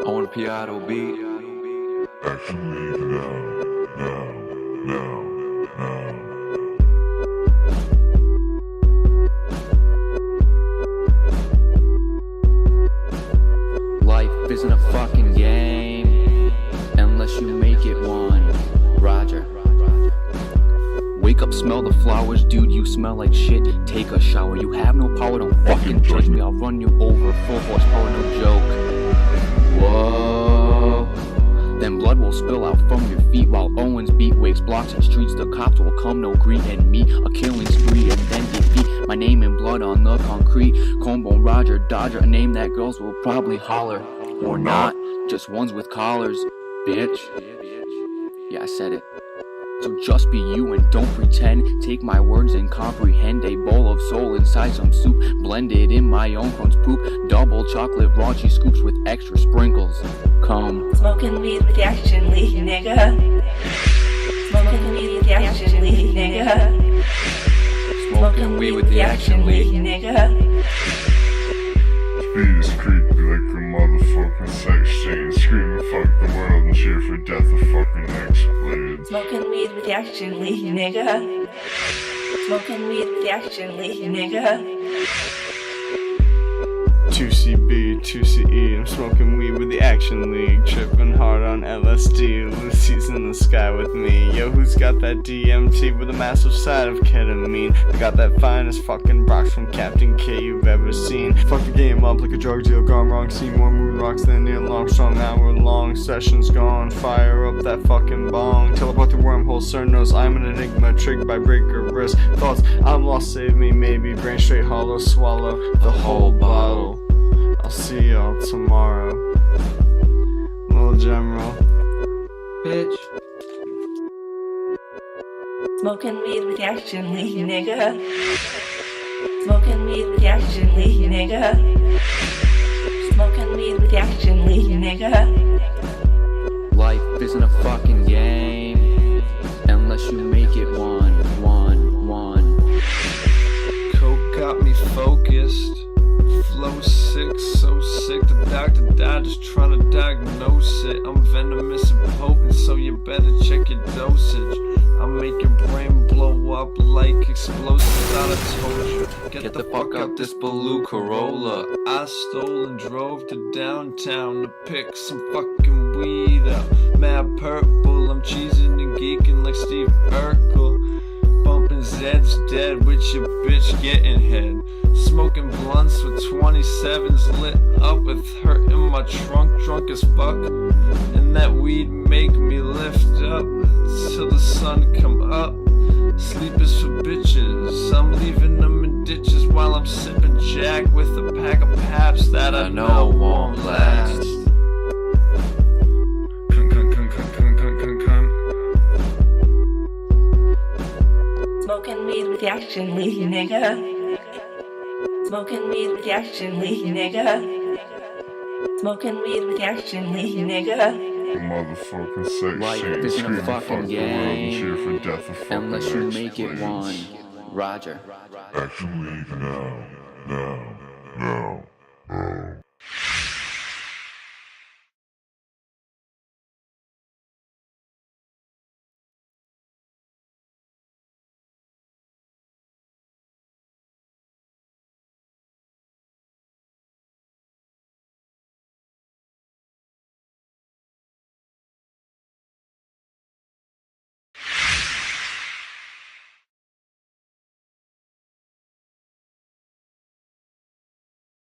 On piano beat. Actually, now. Life isn't a fucking game unless you make it one. Roger. Wake up, smell the flowers, dude, you smell like shit. Take a shower, you have no power, don't fucking judge me. I'll run you over, full horsepower, no joke. Whoa. Then blood will spill out from your feet while Owens beat wakes blocks and streets. The cops will come, no greeting me. A killing spree and then defeat. My name in blood on the concrete. Combone Roger Dodger, a name that girls will probably holler. Or not, just ones with collars, bitch. Yeah, I said it. So just be you and don't pretend. Take my words and comprehend. A bowl of soul inside some soup, blended in my own crone's poop. Double chocolate raunchy scoops with extra sprinkles. Come. Smoking weed with the action lead, nigga. Smoking weed with the action lead, nigga. Smoking weed with the action lead, nigga. Speed is creepy like a motherfucking sex scene. Screaming fuck the world and cheer for death of fucking explodes. Smoking weed with the action lead, nigga. Smoking weed with the action lead, nigga. 2CB, 2CE, I'm smoking weed with the Action League. Tripping hard on LSD, Lucy's in the sky with me. Yo, who's got that DMT with a massive side of ketamine? I got that finest fucking rocks from Captain K you've ever seen. Fuck the game up like a drug deal gone wrong. See more moon rocks than Neil Armstrong. Hour-long sessions gone. Fire up that fucking bong. Teleport through wormhole, CERN knows I'm an enigma. Triggered by breaker wrist. Thoughts, I'm lost, save me, maybe. Brain straight hollow, swallow the whole bottle. I'll see y'all tomorrow. Little General. bitch. Smoking weed with the action lead, nigga. Smoking weed with the action lead, nigga. Smoking weed with the action lead, nigga. Life isn't a fucking game unless you make it one. Coke got me focused. Flow sick, so sick. The doctor died just trying to diagnose it. I'm venomous and potent, so you better check your dosage. I'll make your brain blow up like explosives. I told you, get the fuck out this blue Corolla. I stole and drove to downtown to pick some fucking weed up. Mad purple, I'm cheesing and geeking like Steve Urkel. Bumping Zed's dead with your bitch getting head. Smoking blunts with 27s lit up with her in my trunk, drunk as fuck. And that weed make me lift up till the sun come up. Sleep is for bitches, I'm leaving them in ditches while I'm sipping Jack with a pack of Paps that I know won't last. Smoking weed with the action lead, nigga. Smoking weed with the action lead, nigga. Smoking weed with the action lead, nigga. Motherfucking sex Life scene. isn't a Screaming fuck fucking the world and cheer for game death of fucking unless you make it explodes. one. Roger. Actually, now.